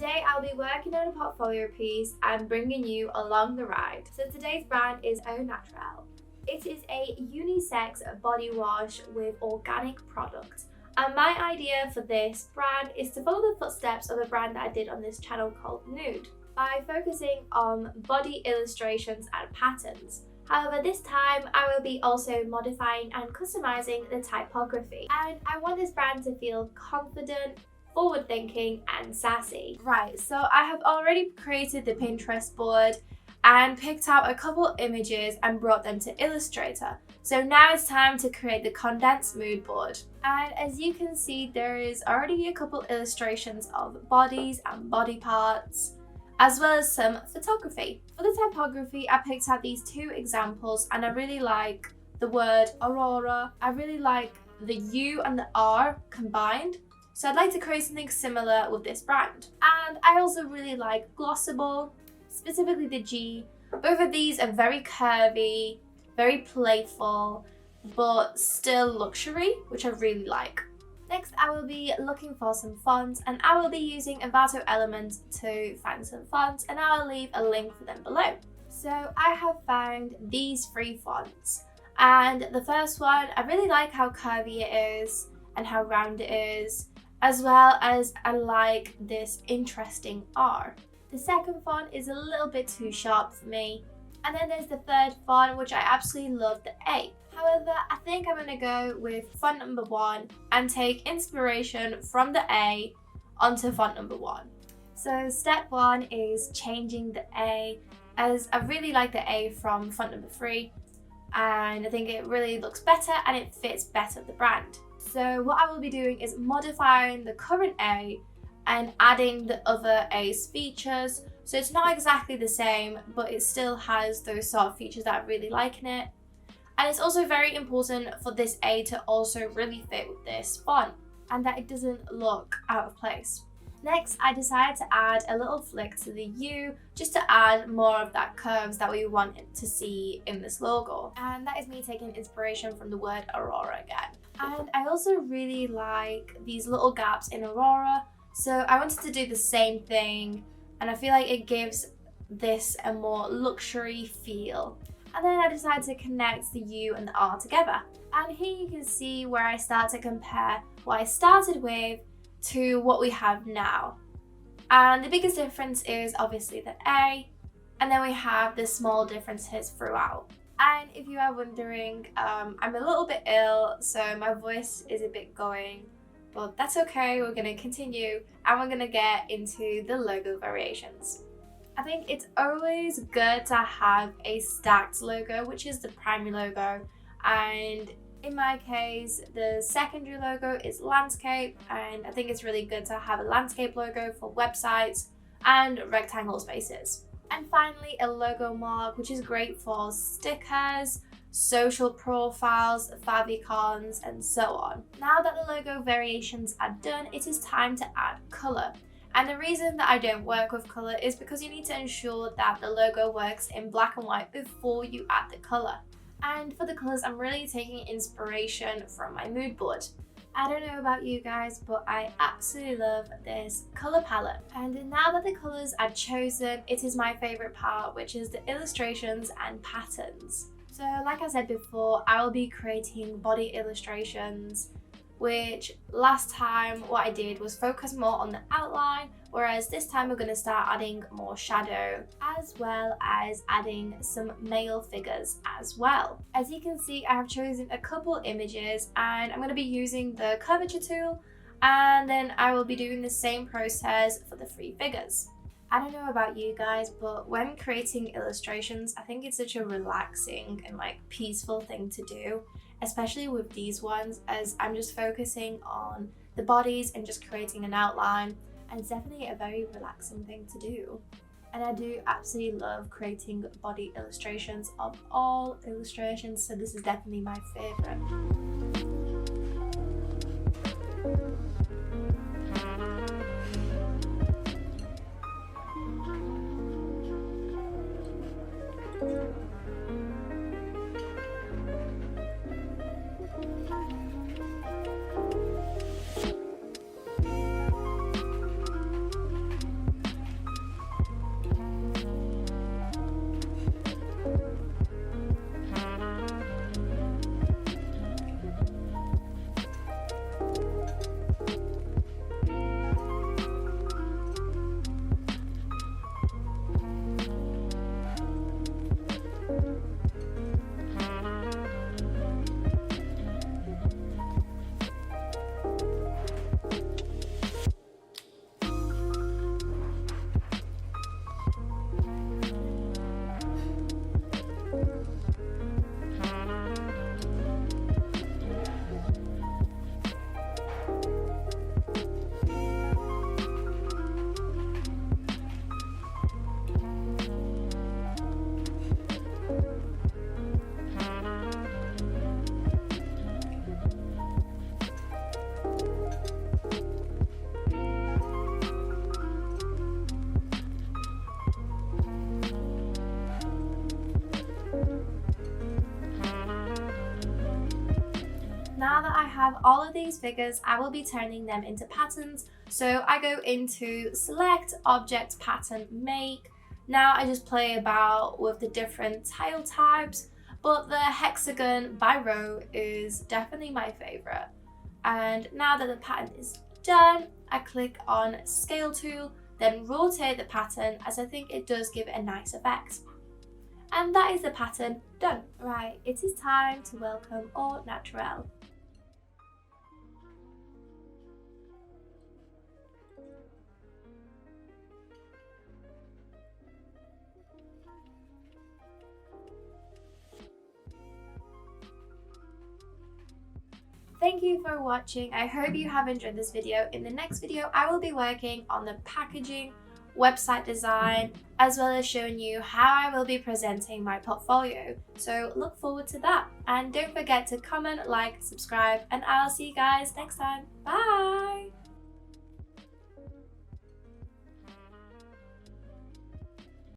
Today I'll be working on a portfolio piece and bringing you along the ride. So today's brand is Au Naturel. It is a unisex body wash with organic product. And my idea for this brand is to follow the footsteps of a brand that I did on this channel called Nude, by focusing on body illustrations and patterns. However, this time I will be also modifying and customizing the typography. And I want this brand to feel confident, forward-thinking and sassy. Right, so I have already created the Pinterest board and picked out a couple images and brought them to Illustrator. So now it's time to create the condensed mood board. And as you can see, there is already a couple illustrations of bodies and body parts, as well as some photography. For the typography, I picked out these two examples and I really like the word Aurora. I really like the U and the R combined. So I'd like to create something similar with this brand. And I also really like Glossable, specifically the G. Both of these are very curvy, very playful, but still luxury, which I really like. Next, I will be looking for some fonts and I will be using Envato Elements to find some fonts, and I will leave a link for them below. So I have found these 3 fonts, and the first one, I really like how curvy it is and how round it is, as well as I like this interesting R. The second font is a little bit too sharp for me. And then there's the third font, which I absolutely love, the A. However, I think I'm gonna go with font number 1 and take inspiration from the A onto font number 1. So step 1 is changing the A, as I really like the A from font number 3. And I think it really looks better and it fits better the brand. So what I will be doing is modifying the current A and adding the other A's features. So it's not exactly the same, but it still has those sort of features that I really like in it. And it's also very important for this A to also really fit with this font and that it doesn't look out of place. Next, I decided to add a little flick to the U just to add more of that curves that we want to see in this logo. And that is me taking inspiration from the word Aurora again. And I also really like these little gaps in Aurora. So I wanted to do the same thing, and I feel like it gives this a more luxury feel. And then I decided to connect the U and the R together. And here you can see where I start to compare what I started with to what we have now. And the biggest difference is obviously the A, and then we have the small differences throughout. And if you are wondering, I'm a little bit ill, so my voice is a bit going. But that's okay, we're gonna continue and we're gonna get into the logo variations. I think it's always good to have a stacked logo, which is the primary logo. And in my case, the secondary logo is landscape, and I think it's really good to have a landscape logo for websites and rectangle spaces. And finally, a logo mark, which is great for stickers, social profiles, favicons, and so on. Now that the logo variations are done, it is time to add colour. And the reason that I don't work with colour is because you need to ensure that the logo works in black and white before you add the colour. And for the colours, I'm really taking inspiration from my mood board. I don't know about you guys, but I absolutely love this colour palette. And now that the colours are chosen, it is my favourite part, which is the illustrations and patterns. So like I said before, I will be creating body illustrations, which last time what I did was focus more on the outline, whereas this time we're going to start adding more shadow, as well as adding some male figures as well. As you can see, I have chosen a couple images and I'm going to be using the curvature tool, and then I will be doing the same process for the 3 figures. I don't know about you guys, but when creating illustrations, I think it's such a relaxing and peaceful thing to do, especially with these ones, as I'm just focusing on the bodies and just creating an outline, and it's definitely a very relaxing thing to do. And I do absolutely love creating body illustrations of all illustrations, so this is definitely my favorite. have all of these figures, I will be turning them into patterns. So I go into select, object, pattern, make. Now I just play about with the different tile types, but the hexagon by row is definitely my favorite. And now that the pattern is done, I click on scale tool, then rotate the pattern, as I think it does give it a nice effect. And that is the pattern done. Right, it is time to welcome au naturel. Thank you for watching. I hope you have enjoyed this video. In the next video, I will be working on the packaging, website design, as well as showing you how I will be presenting my portfolio. So look forward to that. And don't forget to comment, like, subscribe, and I'll see you guys next time. Bye!